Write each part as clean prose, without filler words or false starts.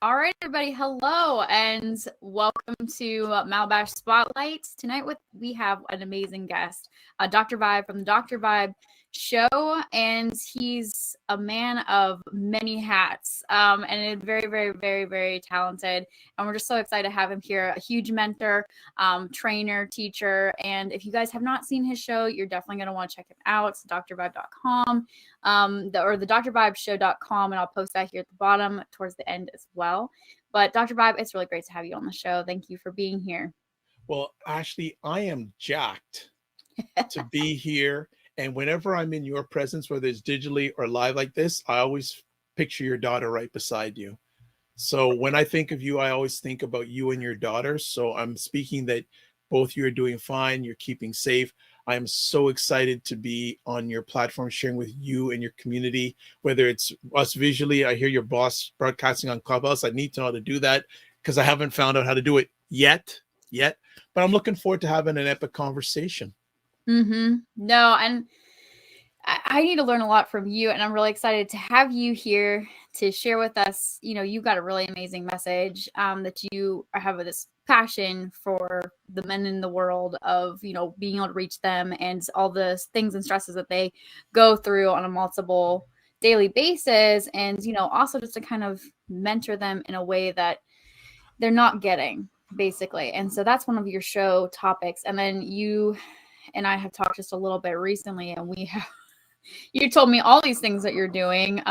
All right, everybody. Hello and welcome to Malibash Spotlight. Tonight we have an amazing guest, Dr. Vibe from the Dr. Vibe show, and he's a man of many hats, and very, very, very, very talented. And we're just so excited to have him here. A huge mentor, trainer, teacher. And if you guys have not seen his show, you're definitely going to want to check it out. It's drvibe.com, or the drvibeshow.com, and I'll post that here at the bottom towards the end as well. But Dr. Vibe, it's really great to have you on the show. Thank you for being here. Well, Ashley, I am jacked to be here. And whenever I'm in your presence, whether it's digitally or live like this, I always picture your daughter right beside you. So when I think of you, I always think about you and your daughter. So I'm speaking that both you are doing fine. You're keeping safe. I am so excited to be on your platform, sharing with you and your community, whether it's us visually. I hear your boss broadcasting on Clubhouse. I need to know how to do that because I haven't found out how to do it yet. But I'm looking forward to having an epic conversation. No, and I need to learn a lot from you, and I'm really excited to have you here to share with us. You know, you've got a really amazing message, that you have this passion for the men in the world of, being able to reach them and all the things and stresses that they go through on a multiple daily basis. And, also just to kind of mentor them in a way that they're not getting, basically. And so that's one of your show topics. And then you and I have talked just a little bit recently, and you told me all these things that you're doing,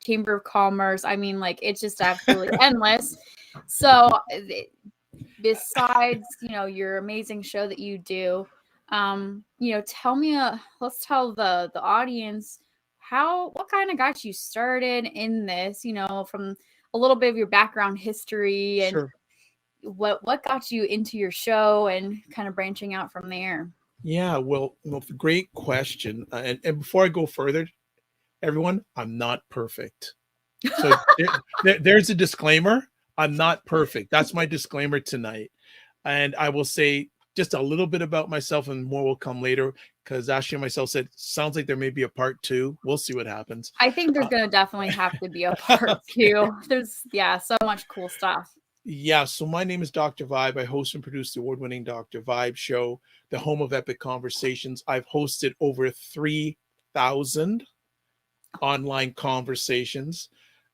Chamber of Commerce. I mean, like, it's just absolutely endless. So besides, your amazing show that you do, tell me, let's tell the audience what kind of got you started in this, from a little bit of your background history and Sure. what got you into your show and kind of branching out from there. Yeah, well, great question. And before I go further, everyone, I'm not perfect. So there's a disclaimer. I'm not perfect. That's my disclaimer tonight. And I will say just a little bit about myself, and more will come later, because Ashley and myself said, sounds like there may be a part two. We'll see what happens. I think there's going to definitely have to be a part two. There's, so much cool stuff. Yeah, so my name is Dr. Vibe. I host and produce the award-winning Dr. Vibe show, the home of epic conversations. I've hosted over 3,000 online conversations.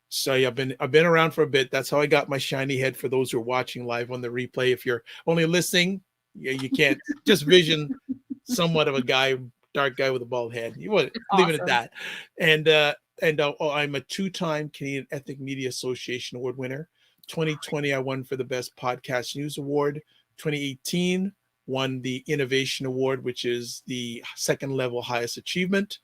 So yeah, I've been around for a bit. That's how I got my shiny head. For those who are watching live on the replay, if you're only listening, you can't just vision somewhat of a guy, dark guy with a bald head. You want to leave it at that. And I'm a two-time Canadian Ethnic Media Association award winner. 2020, I won for the Best Podcast News Award. 2018, won the Innovation Award, which is the second level highest achievement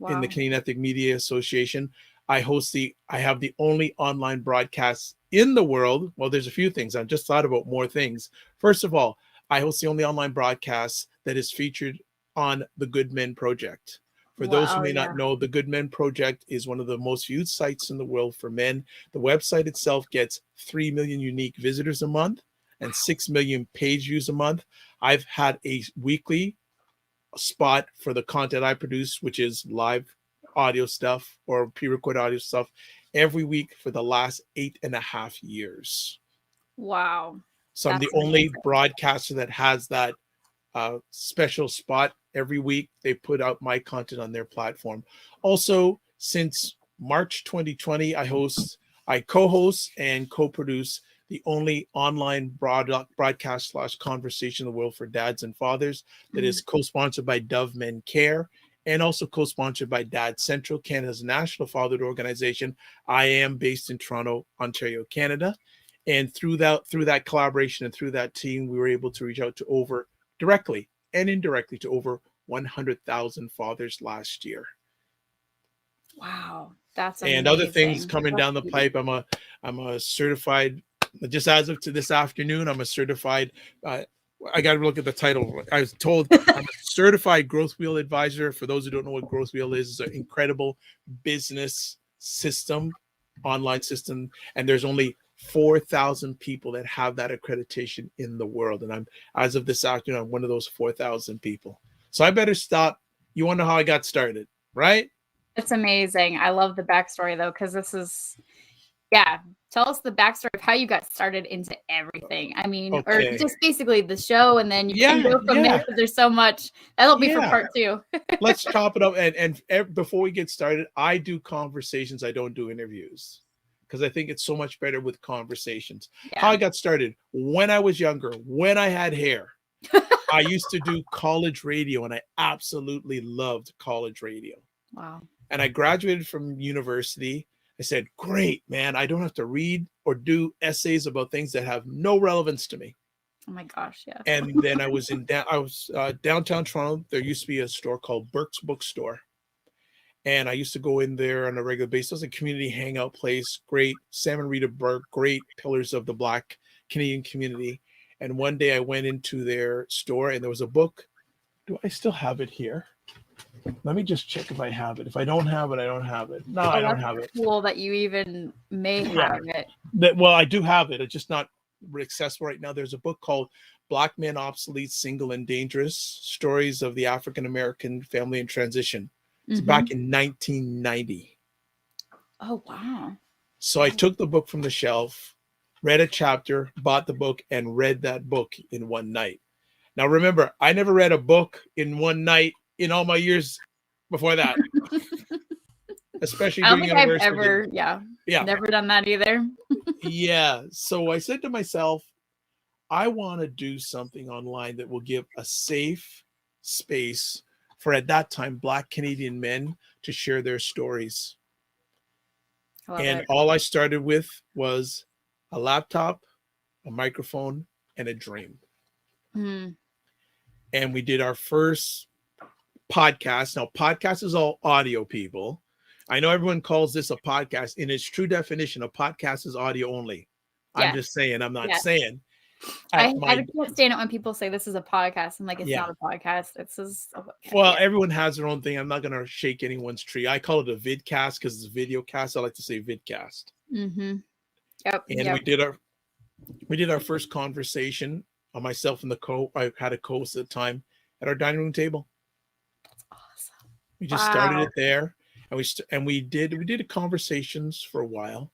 in the Canadian Ethnic Media Association. I have the only online broadcast in the world. Well, there's a few things. I've just thought about more things. First of all, I host the only online broadcast that is featured on the Good Men Project. For those who may not know, the Good Men Project is one of the most viewed sites in the world for men. The website itself gets 3 million unique visitors a month and 6 million page views a month. I've had a weekly spot for the content I produce, which is live audio stuff or pre-recorded audio stuff, every week for the last 8.5 years. Wow. So I'm the only broadcaster that has that special spot every week. They put out my content on their platform. Also, since March 2020, I co-host and co-produce the only online broadcast / conversation in the world for dads and fathers that is co-sponsored by Dove Men Care and also co-sponsored by Dad Central, Canada's national fatherhood organization. I am based in Toronto, Ontario, Canada. And through that collaboration and through that team, we were able to reach out to directly and indirectly to over 100,000 fathers last year. Wow, that's amazing. And other things coming down the pipe. I'm a certified, just as of to this afternoon, I'm a certified, I got to look at the title. I was told I'm a certified growth wheel advisor. For those who don't know what growth wheel is, it's an incredible business system, online system. And there's only 4,000 people that have that accreditation in the world. And as of this afternoon, I'm one of those 4,000 people. So I better stop. You want to know how I got started, right? It's amazing. I love the backstory though, because this is Yeah. Tell us the backstory of how you got started into everything. I mean, or Okay. just basically the show, and then you can Yeah, go from there. yeah, 'Cause there's so much. That'll be for yeah. part 2. Let's chop it up. And before we get started, I do conversations. I don't do interviews because I think it's so much better with conversations. How Yeah. I got started when I was younger, when I had hair, I used to do college radio, and I absolutely loved college radio. Wow. And I graduated from university. I said, great, man. I don't have to read or do essays about things that have no relevance to me. Oh my gosh. Yeah. And then I was downtown Toronto. There used to be a store called Burke's Bookstore. And I used to go in there on a regular basis. It was a community hangout place. Great. Sam and Rita Burke, great pillars of the Black Canadian community. And one day I went into their store and there was a book. Do I still have it here? Let me just check if I have it. If I don't have it, I don't have it. No, I don't have it. Cool that you even may have it. Well, I do have it. It's just not accessible right now. There's a book called Black Men Obsolete, Single, and Dangerous: Stories of the African American Family in Transition. It's back in 1990. Oh, wow. So I took the book from the shelf, read a chapter, bought the book, and read that book in one night. Now, remember, I never read a book in one night in all my years before that. Especially I don't during think I've university. ever, never done that either. Yeah. So I said to myself, I want to do something online that will give a safe space for, at that time, Black Canadian men to share their stories. And all I started with was a laptop, a microphone, and a dream. And we did our first podcast. Now, podcast is all audio, people. I know everyone calls this a podcast. In its true definition, a podcast is audio only. I'm just saying, I'm not saying. I can't stand it when people say this is a podcast. I'm like, it's not a podcast. It's just everyone has their own thing. I'm not going to shake anyone's tree. I call it a vidcast because it's a video cast. I like to say vidcast. Yep. And we did our first conversation. Myself and I had a co-host at the time at our dining room table. That's awesome. We just started it there, and we did conversations for a while.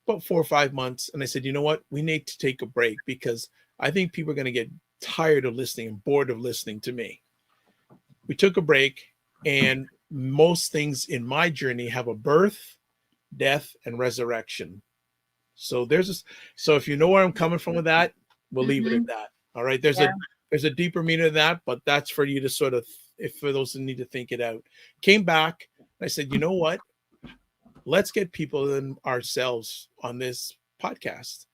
About 4 or 5 months, and I said, you know what, we need to take a break because I think people are going to get tired of listening and bored of listening to me. We took a break, and most things in my journey have a birth, death, and resurrection. So so if you know where I'm coming from with that, we'll leave it at that. All right, there's a deeper meaning to that, but that's for you to sort of, for those who need to think it out. Came back, and I said, you know what? Let's get people and ourselves on this podcast.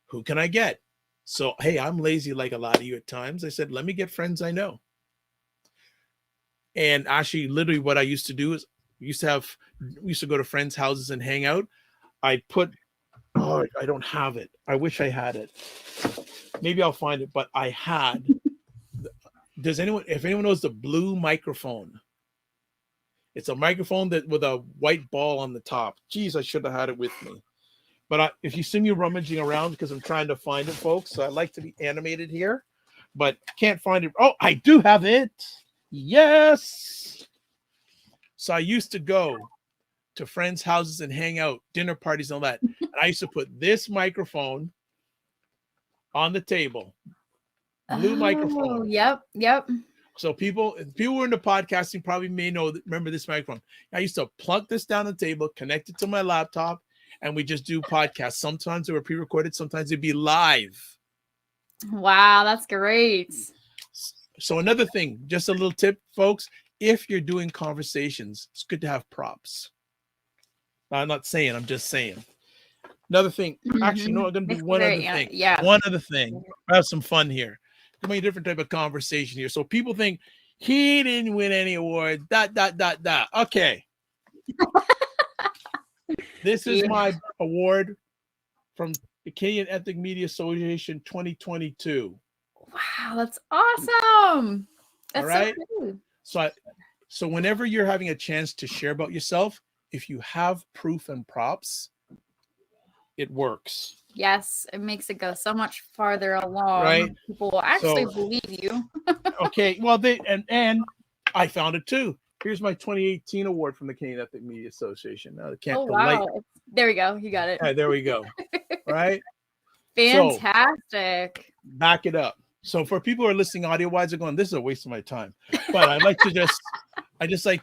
Who can I get? So, hey, I'm lazy like a lot of you at times. I said, let me get friends I know. And actually, literally what I used to do is we used to go to friends' houses and hang out. I don't have it. I wish I had it. Maybe I'll find it, but I had. If anyone knows the blue microphone? It's a microphone with a white ball on the top. Geez, I should have had it with me. But if you see me rummaging around, because I'm trying to find it, folks, so I like to be animated here, but can't find it. Oh, I do have it. Yes. So I used to go to friends' houses and hang out, dinner parties and all that. And I used to put this microphone on the table. Blue microphone. Yep. So people who are into podcasting probably remember this microphone. I used to plug this down the table, connect it to my laptop, and we just do podcasts. Sometimes they were pre-recorded, sometimes they'd be live. Wow, that's great. So another thing, just a little tip, folks, if you're doing conversations, it's good to have props. I'm not saying, I'm just saying. Another thing, actually, no, I'm going to do one other thing. Yeah. One other thing. I'll have some fun here. Give me a different type of conversation here. So people think he didn't win any awards. ... Okay. This is my award from the Canadian Ethnic Media Association 2022. Wow, that's awesome. That's all right. So cool. So whenever you're having a chance to share about yourself, if you have proof and props, it works. Yes, it makes it go so much farther along. Right. People will actually believe you. Okay. Well, and I found it too. Here's my 2018 award from the Canadian Ethnic Media Association. Now, Oh, wow. There we go. You got it. Right, there we go. Right? Fantastic. So, back it up. So for people who are listening audio-wise, they're going, this is a waste of my time. But I like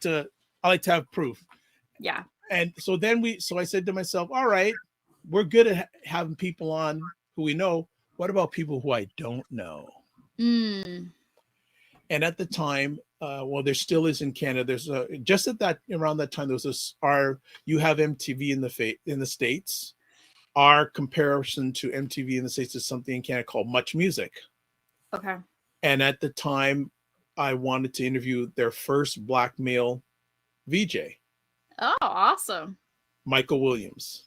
to have proof. Yeah. And so I said to myself, all right, we're good at having people on who we know. What about people who I don't know? And at the time, well, there still is in Canada. There's just around that time, there was you have MTV in the States. Our comparison to MTV in the States is something in Canada called Much Music. Okay. And at the time, I wanted to interview their first black male VJ. Oh, awesome. Michael Williams.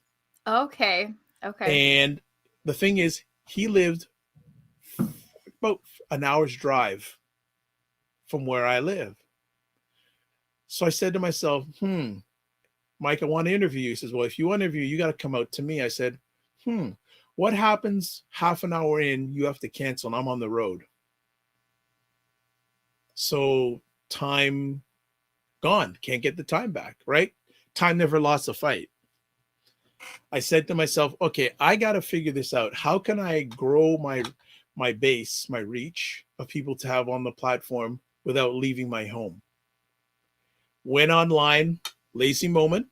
Okay. And the thing is, he lived about an hour's drive from where I live. So I said to myself, Mike, I want to interview you. He says, well, if you want to interview, you got to come out to me. I said, what happens half an hour in, you have to cancel and I'm on the road. So time gone, can't get the time back, right? Time never lost a fight. I said to myself, okay, I got to figure this out. How can I grow my base, my reach of people to have on the platform without leaving my home? Went online, lazy moment,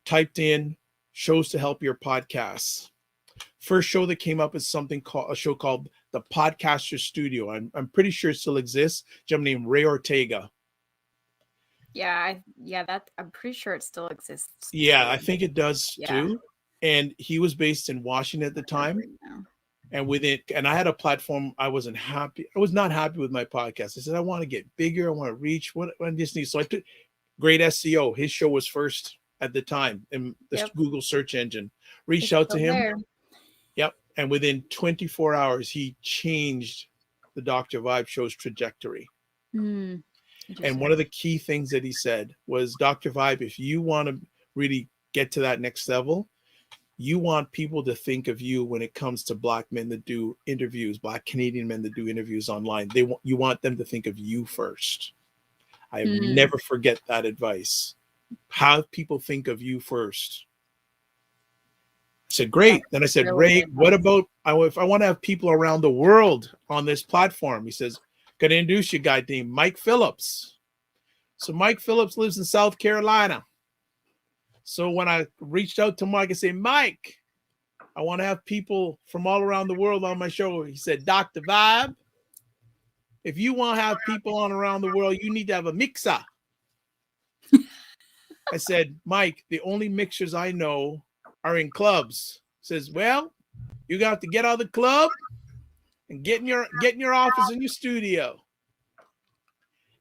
typed in shows to help your podcasts. First show that came up is a show called The Podcaster Studio. I'm pretty sure it still exists. A gentleman named Ray Ortega. Yeah, I'm pretty sure it still exists. Yeah, I think it does too. And he was based in Washington at the time. And I had a platform. I was not happy with my podcast. I said, I want to get bigger. I want to reach what I just need. So I took great SEO. His show was first at the time in the Google search engine. Reached out to him. There. Yep. And within 24 hours, he changed the Dr. Vibe show's trajectory. And one of the key things that he said was, Dr. Vibe, if you want to really get to that next level, you want people to think of you when it comes to black men that do interviews, black Canadian men that do interviews online. You want them to think of you first. I never forget that advice. Have people think of you first. I said, great. Then I said, Ray, what about if I want to have people around the world on this platform? He says, got to introduce you a guy named Mike Phillips. So Mike Phillips lives in South Carolina. So when I reached out to Mike, I said, Mike, I want to have people from all around the world on my show. He said, Dr. Vibe, if you want to have people on around the world, you need to have a mixer. I said, Mike, the only mixers I know are in clubs. He says, well, you got to get out of the club and get in your office in your studio.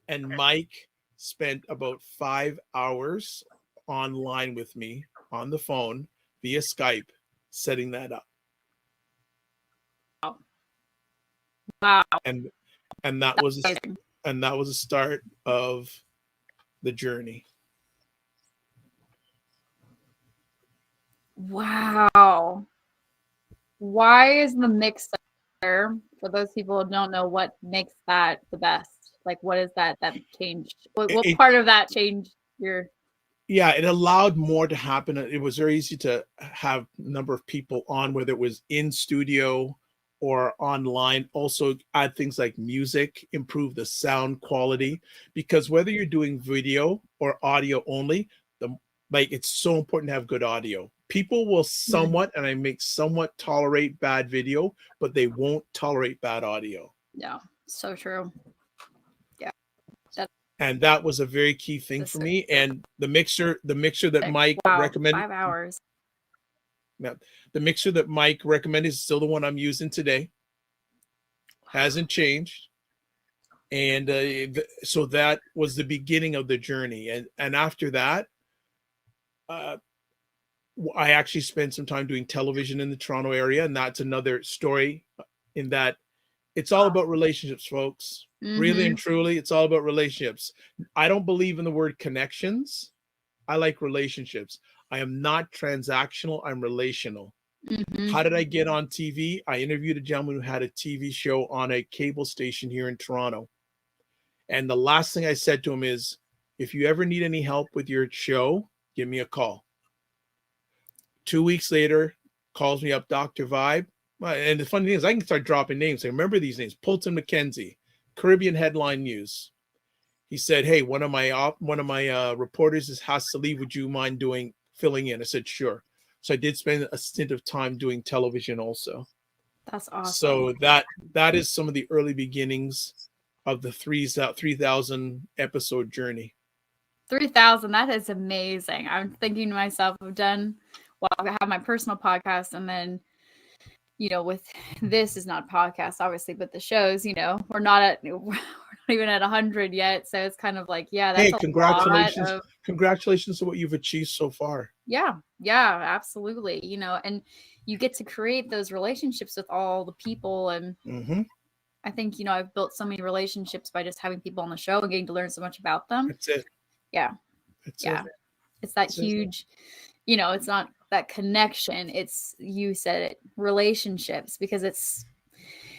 And Mike spent about 5 hours online with me on the phone via Skype, setting that up. Wow. And that was the start of the journey. Wow. Why is the mixer, for those people who don't know, what makes that the best? Like, what is that changed? What part of that changed your... Yeah, it allowed more to happen. It was very easy to have a number of people on, whether it was in studio or online. Also add things like music, improve the sound quality, because whether you're doing video or audio only, it's so important to have good audio. People will somewhat tolerate bad video, but they won't tolerate bad audio. Yeah, so true. Yeah. And that was a very key thing for me. And the mixer that Mike recommended. 5 hours. Yeah, the mixer that Mike recommended is still the one I'm using today. Hasn't changed. And so that was the beginning of the journey. And after that, I actually spent some time doing television in the Toronto area. And that's another story, in that it's all about relationships, folks. Really and truly, it's all about relationships. I don't believe in the word connections. I like relationships. I am not transactional. I'm relational. How did I get on TV? I interviewed a gentleman who had a TV show on a cable station here in Toronto. And the last thing I said to him is, if you ever need any help with your show, give me a call. 2 weeks later, calls me up, Dr. Vibe. And the funny thing is, I can start dropping names. I remember these names: Polton McKenzie, Caribbean Headline News. He said, "Hey, one of my reporters has to leave. Would you mind filling in?" I said, "Sure." So I did spend a stint of time doing television also. That's awesome. So that is some of the early beginnings of the 3,000 episode journey. 3,000. That is amazing. I'm thinking to myself, I have my personal podcast, and then, with this is not a podcast, obviously, but the shows, we're not even at 100 yet. So it's kind of like, yeah, that's congratulations. a lot of, congratulations on what you've achieved so far. Yeah, absolutely. And you get to create those relationships with all the people. And I think, I've built so many relationships by just having people on the show and getting to learn so much about them. That's it. Yeah. That's it. It's that huge, it's not that connection. It's, you said it, relationships, because if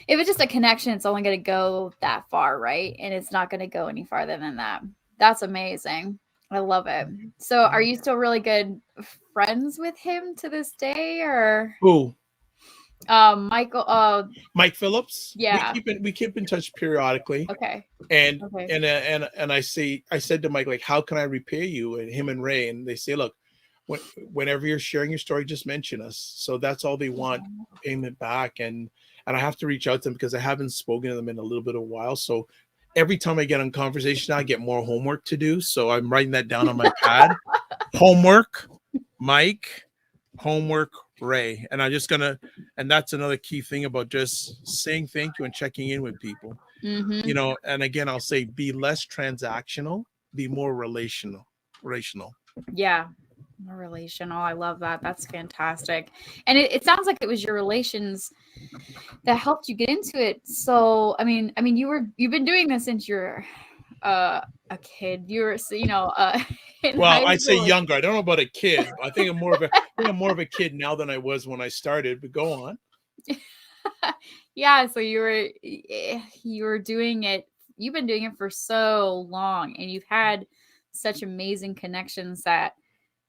it's just a connection, it's only going to go that far, right? And it's not going to go any farther than that. That's amazing. I love it. So are you still really good friends with him to this day, or who? Michael, Mike Phillips. Yeah. We keep in touch periodically. Okay. And I said to Mike, like, how can I repay you? And him and Ray, and they say, look, whenever you're sharing your story, just mention us. So that's all they want, payment back. And I have to reach out to them because I haven't spoken to them in a little bit of a while. So every time I get on conversation, I get more homework to do. So I'm writing that down on my pad. Homework, Mike, homework, Ray. And and that's another key thing about just saying thank you and checking in with people. And again, I'll say, be less transactional, be more relational. Yeah. More relational. I love that. That's fantastic. And it sounds like it was your relations that helped you get into it. So, I mean, you've been doing this since you're a kid. You're, well, I'd say younger. I don't know about a kid. I think I'm more of a kid now than I was when I started, but go on. Yeah. So you were doing it. You've been doing it for so long, and you've had such amazing connections that,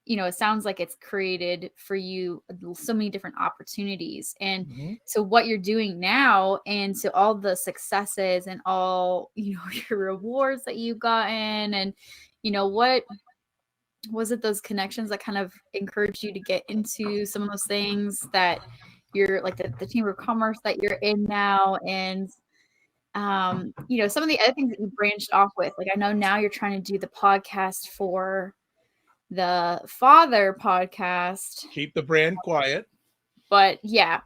it sounds like it's created for you so many different opportunities. And so what you're doing now, and so all the successes and all, your rewards that you've gotten, and, what was it, those connections that kind of encouraged you to get into some of those things that you're like, the Chamber of Commerce that you're in now, and some of the other things that you branched off with. Like, I know now you're trying to do the podcast for the Father podcast. Keep the brand quiet. But yeah.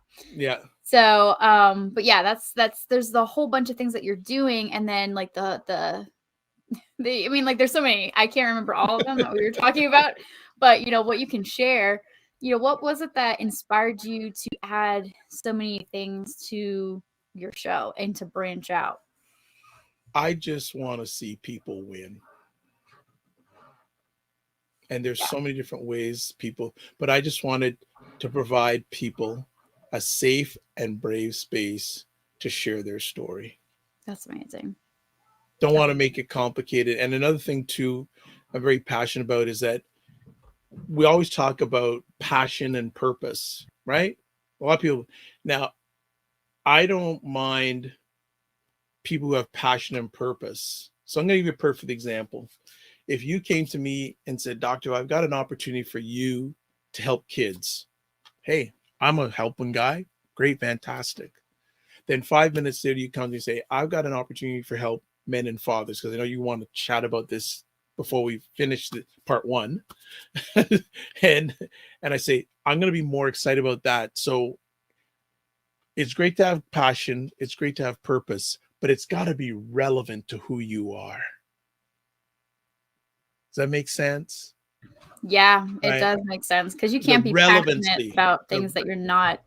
So but yeah, that's there's the whole bunch of things that you're doing, and then like the I mean, like, there's so many, I can't remember all of them that we were talking about, but what you can share, what was it that inspired you to add so many things to your show and to branch out? I just want to see people win. And there's so many different ways but I just wanted to provide people a safe and brave space to share their story. That's amazing. Don't want to make it complicated. And another thing too, I'm very passionate about is that we always talk about passion and purpose, right? A lot of people. Now, I don't mind people who have passion and purpose. So I'm going to give you a perfect example. If you came to me and said, Doctor, I've got an opportunity for you to help kids. Hey, I'm a helping guy. Great, fantastic. Then 5 minutes later, you come to me and say, I've got an opportunity for help men and fathers, because I know you want to chat about this before we finish part one. and I say, I'm going to be more excited about that. So it's great to have passion. It's great to have purpose, but it's got to be relevant to who you are. Does that make sense? Yeah, it does make sense, because you can't be passionate about things that you're not,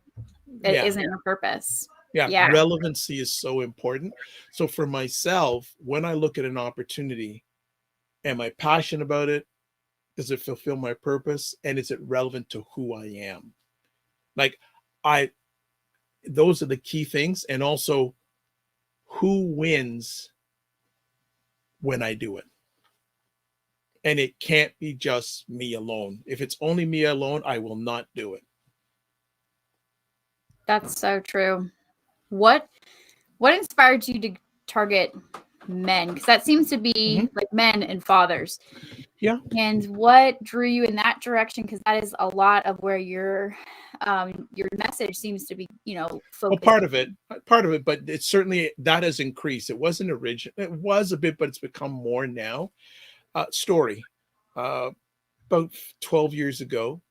that isn't your purpose. Yeah, relevancy is so important. So for myself, when I look at an opportunity, am I passionate about it? Does it fulfill my purpose? And is it relevant to who I am? Like, those are the key things. And also, who wins when I do it? And it can't be just me alone. If it's only me alone, I will not do it. That's so true. What inspired you to target men? Because that seems to be like men and fathers. Yeah. And what drew you in that direction? Because that is a lot of where your message seems to be, focused. Well, part of it, but it's certainly that has increased. It wasn't original. It was a bit, but it's become more now. Story. About 12 years ago,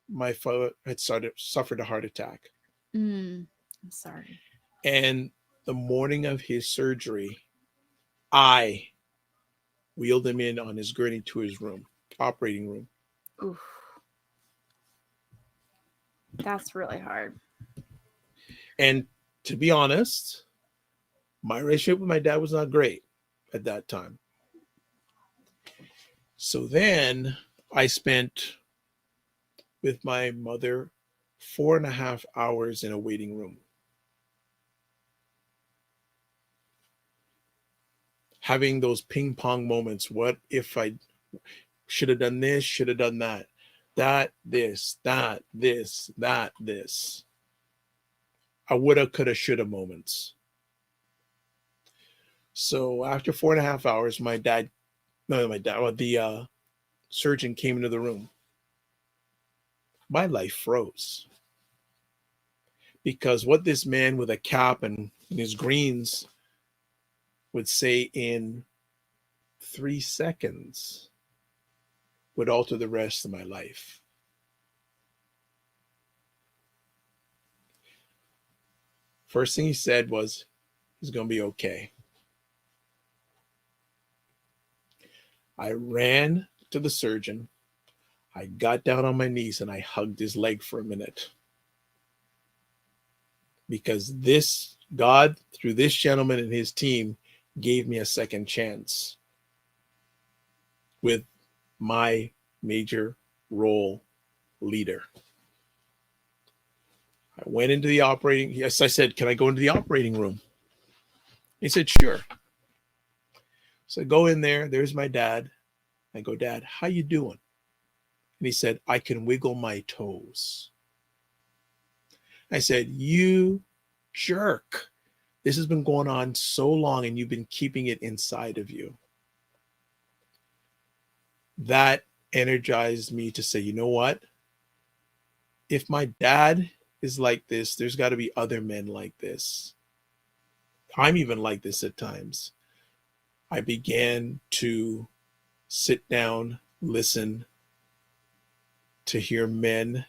my father had suffered a heart attack. I'm sorry. And the morning of his surgery, I wheeled him in on his gurney to his room, operating room. Oof. That's really hard. And to be honest, my relationship with my dad was not great at that time. So then I spent with my mother 4.5 hours in a waiting room, having those ping pong moments. What if I should have done this, should have done that, this, that, this, that, this. I woulda, coulda, shoulda moments. So after 4.5 hours, the surgeon came into the room. My life froze. Because what this man with a cap and his greens would say in 3 seconds would alter the rest of my life. First thing he said was, he's going to be okay. I ran to the surgeon. I got down on my knees and I hugged his leg for a minute. Because God, through this gentleman and his team, gave me a second chance with my major role leader. I went into the operating. Yes, I said, can I go into the operating room? He said, sure. So I go in there. There's my dad. I go, Dad, how you doing? And he said, I can wiggle my toes. I said, you jerk. This has been going on so long and you've been keeping it inside of you. That energized me to say, you know what? If my dad is like this, there's got to be other men like this. I'm even like this at times. I began to sit down, listen, to hear men,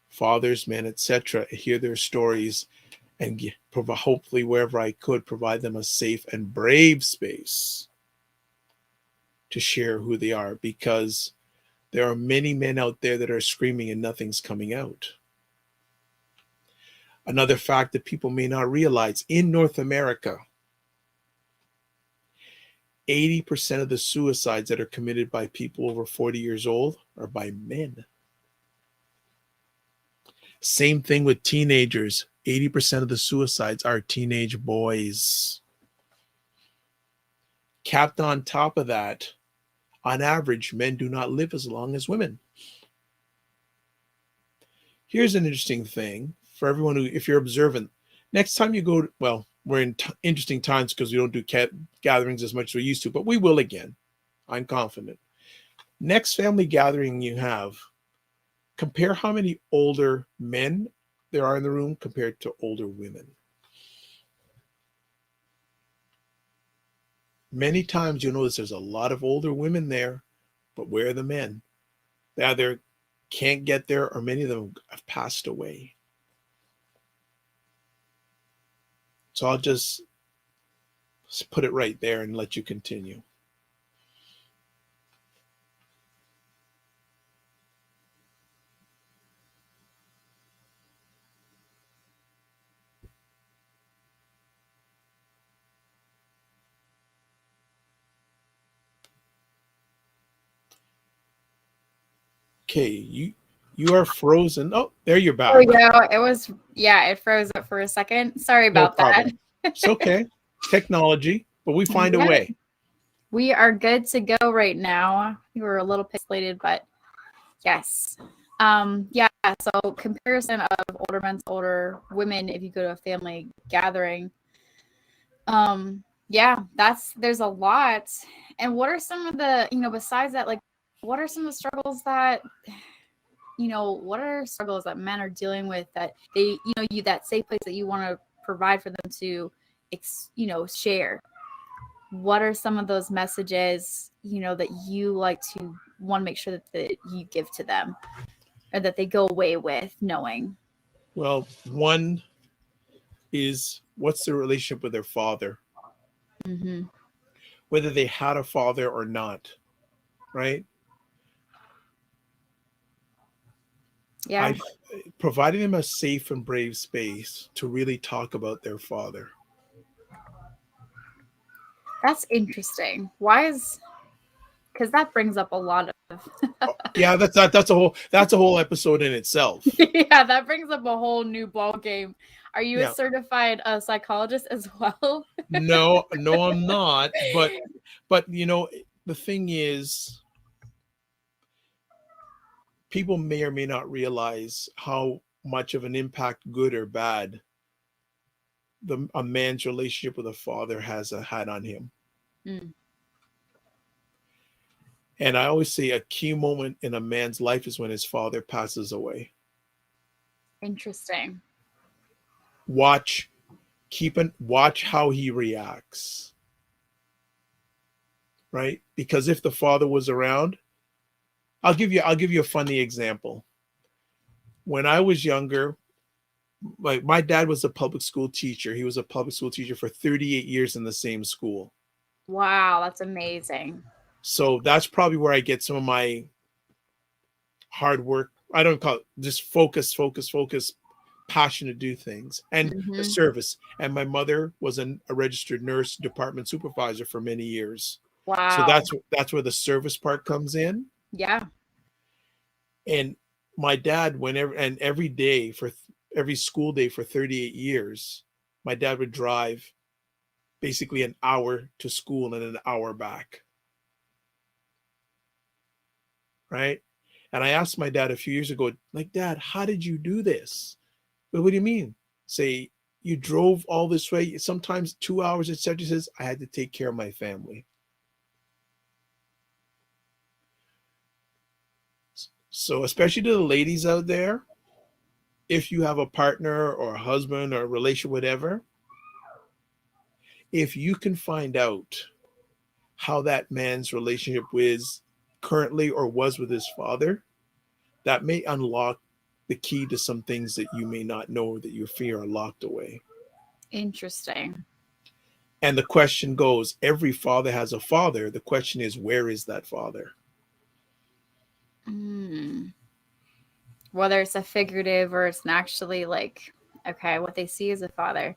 fathers, men, etc., hear their stories, and hopefully wherever I could provide them a safe and brave space to share who they are, because there are many men out there that are screaming and nothing's coming out. Another fact that people may not realize, in North America, 80% of the suicides that are committed by people over 40 years old are by men. Same thing with teenagers. 80% of the suicides are teenage boys. Capped on top of that, on average, men do not live as long as women. Here's an interesting thing for everyone who, if you're observant, next time you go, well, we're in interesting times because we don't do gatherings as much as we used to, but we will again. I'm confident. Next family gathering you have, compare how many older men there are in the room compared to older women. Many times you'll notice there's a lot of older women there, but where are the men? They either can't get there or many of them have passed away. So I'll just put it right there and let you continue. Okay, you are frozen. Oh, there you're back. There we go. It was, it froze up for a second. Sorry about that. It's okay. Technology, but we find a way. We are good to go right now. We were a little pixelated, but yes. Yeah, so comparison of older men to older women if you go to a family gathering. Yeah, there's a lot. And what are some of the, besides that, like what are some of the struggles that what are struggles that men are dealing with that they, that safe place that you want to provide for them to share? What are some of those messages, that you like to want to make sure that you give to them or that they go away with knowing? Well, one is what's the relationship with their father, Mm-hmm. whether they had a father or not, right? Yeah, I've provided them a safe and brave space to really talk about their father. that's interesting. Why is because that brings up a lot of Yeah, that's a whole episode in itself. yeah, that brings up a whole new ball game. Are you a Yeah. certified psychologist as well? No, no, I'm not. But the thing is, people may or may not realize how much of an impact, good or bad, a man's relationship with a father has had on him. Mm, And I always say a key moment in a man's life is when his father passes away. interesting. Watch, watch how he reacts, right? Because if the father was around, I'll give you a funny example. When I was younger, like my dad was a public school teacher. He was a public school teacher for 38 years in the same school. Wow, that's amazing. So that's probably where I get some of my hard work. I don't call it just focus, passion to do things and the Mm-hmm. service. And my mother was a registered nurse, department supervisor for many years. So Wow. that's where the service part comes in. Yeah. And my dad, whenever and every day for every school day for 38 years, my dad would drive basically an hour to school and an hour back. Right. And I asked my dad a few years ago, like, Dad, how did you do this? But what do you mean? Say, you drove all this way, sometimes 2 hours, etc. He says, I had to take care of my family. So, especially to the ladies out there, if you have a partner or a husband or a relation, whatever, if you can find out how that man's relationship was currently or was with his father, that may unlock the key to some things that you may not know that you fear are locked away. Interesting. And the question goes, every father has a father. The question is, where is that father? Mm. Whether it's a figurative or it's an actually like, okay, what they see as a father.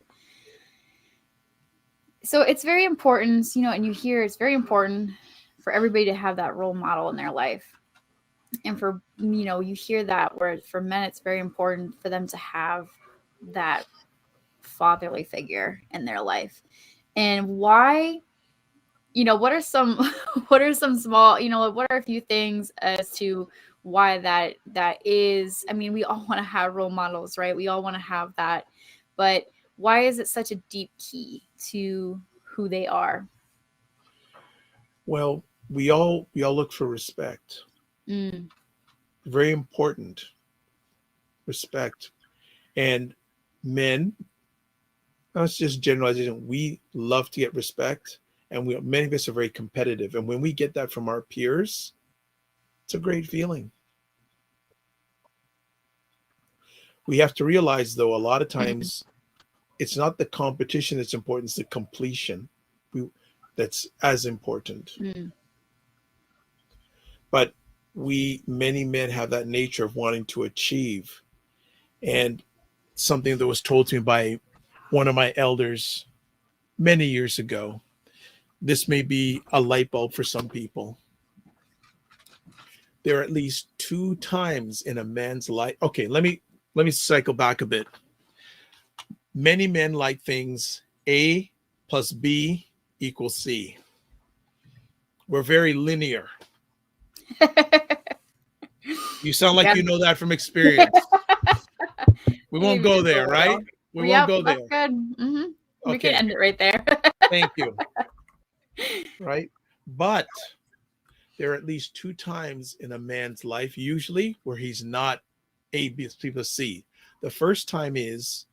So it's very important, and you hear it's very important for everybody to have that role model in their life. And for, you hear that where for men, it's very important for them to have that fatherly figure in their life. And why, what are some, what are some small, what are a few things as to why that is? I mean, we all want to have role models, right? We all want to have that, but why is it such a deep key to who they are? Well, we all look for respect. Mm, Very important respect. And men, that's just generalization. We love to get respect, and many of us are very competitive. And when we get that from our peers, it's a great feeling. We have to realize, though, a lot of mm, times it's not the competition that's important; it's the completion we, that's as important. mm. But many men have that nature of wanting to achieve. And something that was told to me by one of my elders many years ago, this may be a light bulb for some people. There are at least two times in a man's life. Okay, let me cycle back a bit. Many men like things A plus B equals C. We're very linear. You sound like Yeah. you know that from experience. We You won't gave me go just a there, right? little. We won't Yep, go that's there. good. We can Okay, end it right there. thank you. Right? But there are at least two times in a man's life, usually, where he's not A, B, C. The first time is,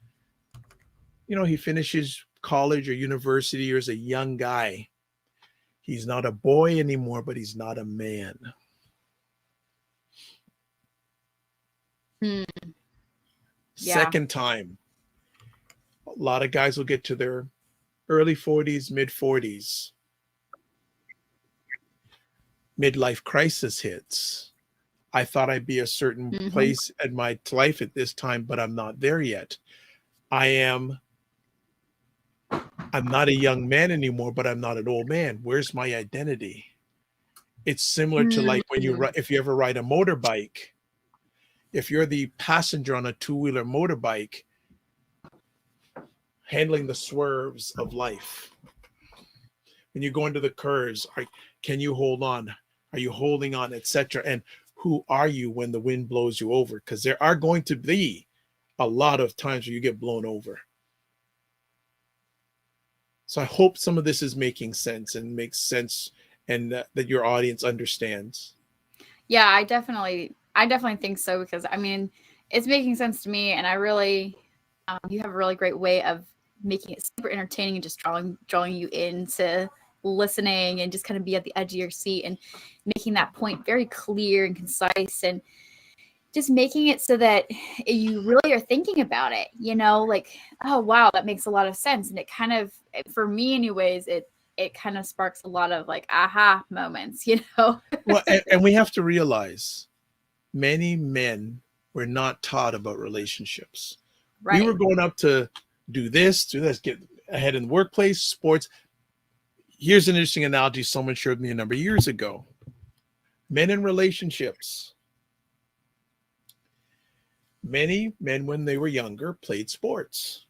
he finishes college or university or is a young guy. He's not a boy anymore, but he's not a man. Yeah. Second time, a lot of guys will get to their early 40s, mid 40s. Midlife crisis hits. I thought I'd be a certain place in my life at this time, but I'm not there yet. I'm not a young man anymore, but I'm not an old man. Where's my identity? It's similar to like when if you ever ride a motorbike, if you're the passenger on a two-wheeler motorbike, handling the swerves of life. When you go into the curves, can you hold on? Are you holding on, etc.? And who are you when the wind blows you over? Because there are going to be a lot of times where you get blown over. So I hope some of this is making sense and makes sense, and that your audience understands. Yeah, I definitely think so, because I mean, it's making sense to me, and I really, you have a really great way of making it super entertaining and just drawing you into listening and just kind of be at the edge of your seat and making that point very clear and concise, and just making it so that you really are thinking about it, like, oh wow, that makes a lot of sense. And it kind of, for me anyways, it kind of sparks a lot of like aha moments. Well, and we have to realize many men were not taught about relationships. Right. We were going up to do this, get ahead in the workplace, sports. Here's an interesting analogy someone showed me a number of years ago. Men in relationships. Many men, when they were younger, played sports.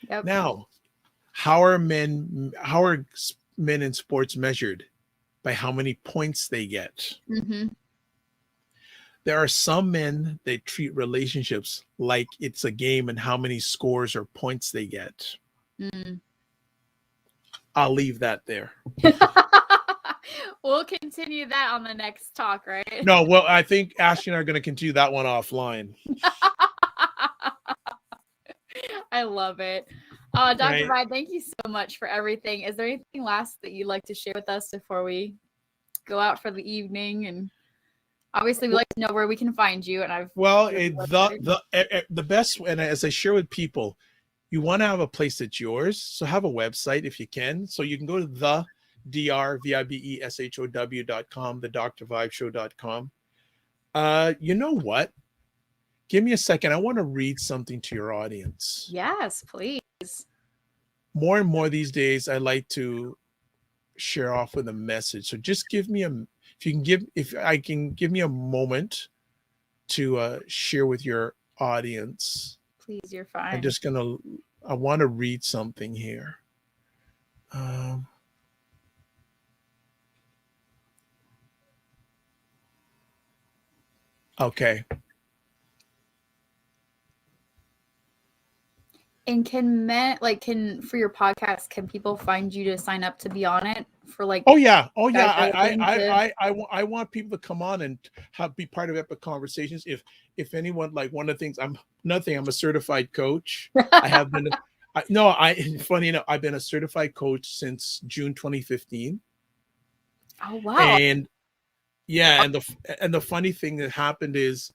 Yep. Now, how are men in sports measured? By how many points they get. There are some men that treat relationships like it's a game and how many scores or points they get. I'll leave that there. We'll continue that on the next talk, right? No, well, I think Ashley and I are going to continue that one offline. I love it. Dr. Right. Vibe, thank you so much for everything. Is there anything last that you'd like to share with us before we go out for the evening? And obviously, we'd like to know where we can find you. And the best, and as I share with people, you want to have a place that's yours. So have a website if you can. So you can go to the drvibeshow.com, thedrvibeshow.com. You know what? Give me a second. I want to read something to your audience. Yes, please. More and more these days, I like to share off with a message. So just give me if I can give me a moment to share with your audience. Please, you're fine. I want to read something here. Okay. And for your podcast, can people find you to sign up to be on it for like? Oh yeah. I want people to come on and be part of Epic Conversations. If anyone, like, one of the things, I'm a certified coach. I have been. Funny enough, I've been a certified coach since June 2015. Oh wow! And yeah, and the funny thing that happened is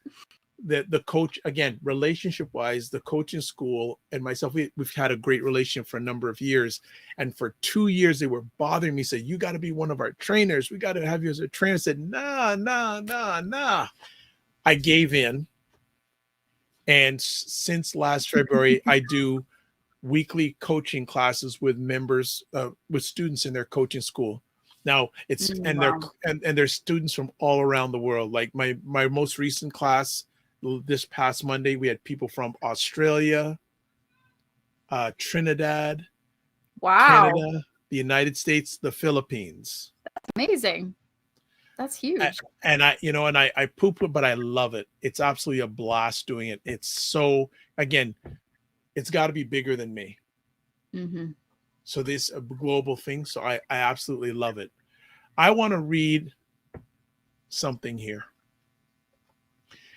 that the coach, again, relationship wise, the coaching school and myself, we've had a great relationship for a number of years. And for 2 years, they were bothering me, said, you got to be one of our trainers. We got to have you as a trainer. I said, nah. I gave in. And since last February, I do weekly coaching classes with members, with students in their coaching school. Now there's students from all around the world. Like my most recent class this past Monday, we had people from Australia, Trinidad, wow, Canada, the United States, the Philippines. Amazing. That's huge. And I poop it, but I love it. It's absolutely a blast doing it. It's so, again, it's got to be bigger than me. Mm-hmm. So this a global thing. So I absolutely love it. I want to read something here.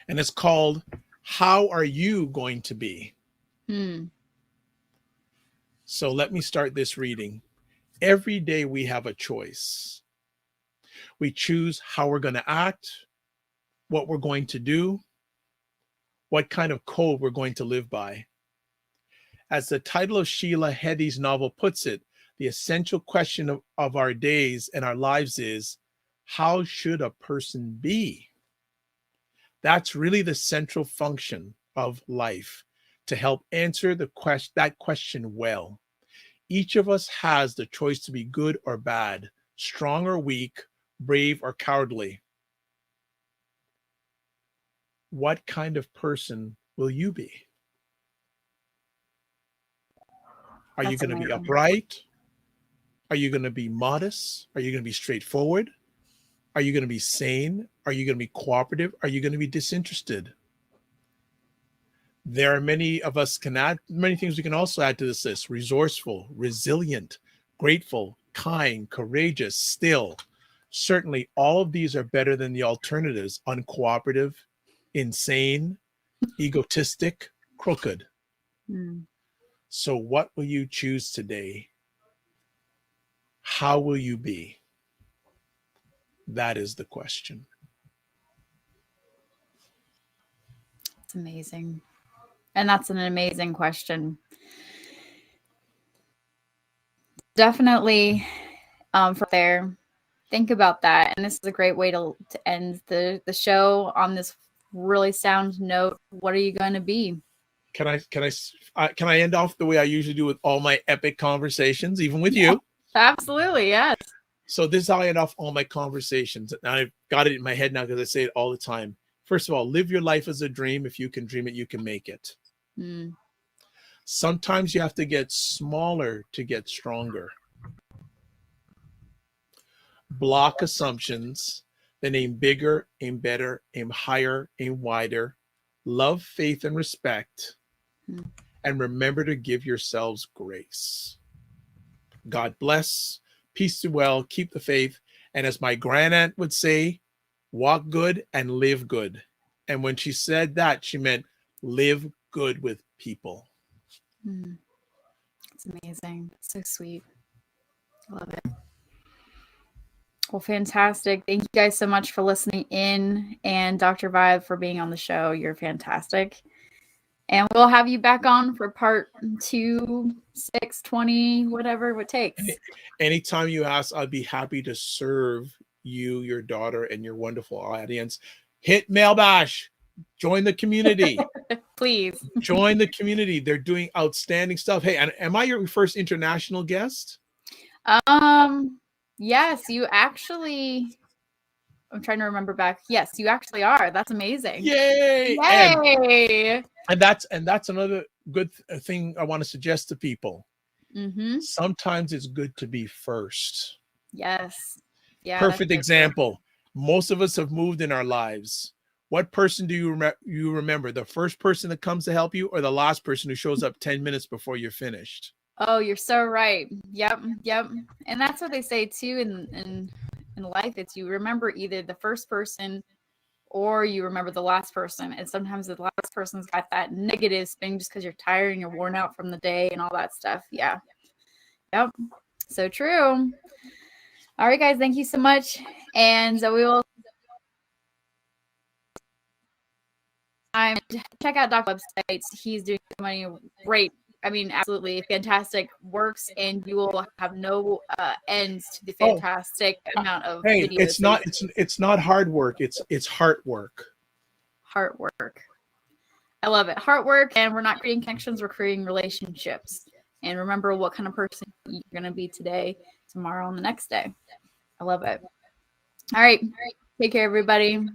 And it's called, How Are You Going to Be? So let me start this reading. Every day we have a choice. We choose how we're going to act, what we're going to do, what kind of code we're going to live by. As the title of Sheila Heti's novel puts it, the essential question of our days and our lives is, how should a person be? That's really the central function of life, to help answer that question well. Each of us has the choice to be good or bad, strong or weak, brave or cowardly. What kind of person will you be? Are you going to be upright? Are you going to be modest? Are you going to be straightforward? Are you going to be sane? Are you going to be cooperative? Are you going to be disinterested? There are many of us can add many things we can also add to this list: resourceful, resilient, grateful, kind, courageous, still. Certainly, all of these are better than the alternatives: uncooperative, insane, egotistic, crooked. So, what will you choose today? How will you be? That is the question. It's amazing. And that's an amazing question. Definitely from there, think about that. And this is a great way to end the show on this really sound note. What are you going to be? Can I end off the way I usually do with all my epic conversations, even with you? Absolutely, yes. So this is how I end off all my conversations. And I've got it in my head now because I say it all the time. First of all, live your life as a dream. If you can dream it, you can make it. Sometimes you have to get smaller to get stronger. Block assumptions, then aim bigger, aim better, aim higher, aim wider. Love, faith, and respect. And remember to give yourselves grace. God bless. Peace to well. Keep the faith. And as my grandaunt would say, walk good and live good. And when she said that, she meant live good with people. It's amazing. So sweet. I love it. Well, fantastic. Thank you guys so much for listening in, and Dr. Vibe for being on the show. You're fantastic. And we'll have you back on for part 2, 6, 20, whatever it takes. Anytime you ask, I'd be happy to serve you, your daughter, and your wonderful audience. Hit Malibash. Join the community. Please. Join the community. They're doing outstanding stuff. Hey, and am I your first international guest? Yes, you actually... I'm trying to remember back. Yes, you actually are. That's amazing. Yay! Yay! And that's another good thing I want to suggest to people. Sometimes it's good to be first. Yes. Yeah. Perfect example. Most of us have moved in our lives. What person do you remember? The first person that comes to help you, or the last person who shows up 10 minutes before you're finished? Oh, you're so right. Yep. And that's what they say too in life. It's you remember either the first person or you remember the last person. And sometimes the last person's got that negative spin just because you're tired and you're worn out from the day and all that stuff. Yeah. Yep. So true. All right, guys. Thank you so much. And we will check out Doc's websites. He's doing so many great, absolutely fantastic works, and you will have no ends to the fantastic amount of videos. It's not hard work. It's heart work. Heart work. I love it. Heart work, and we're not creating connections, we're creating relationships. And remember what kind of person you're going to be today, tomorrow, and the next day. I love it. All right. Take care, everybody.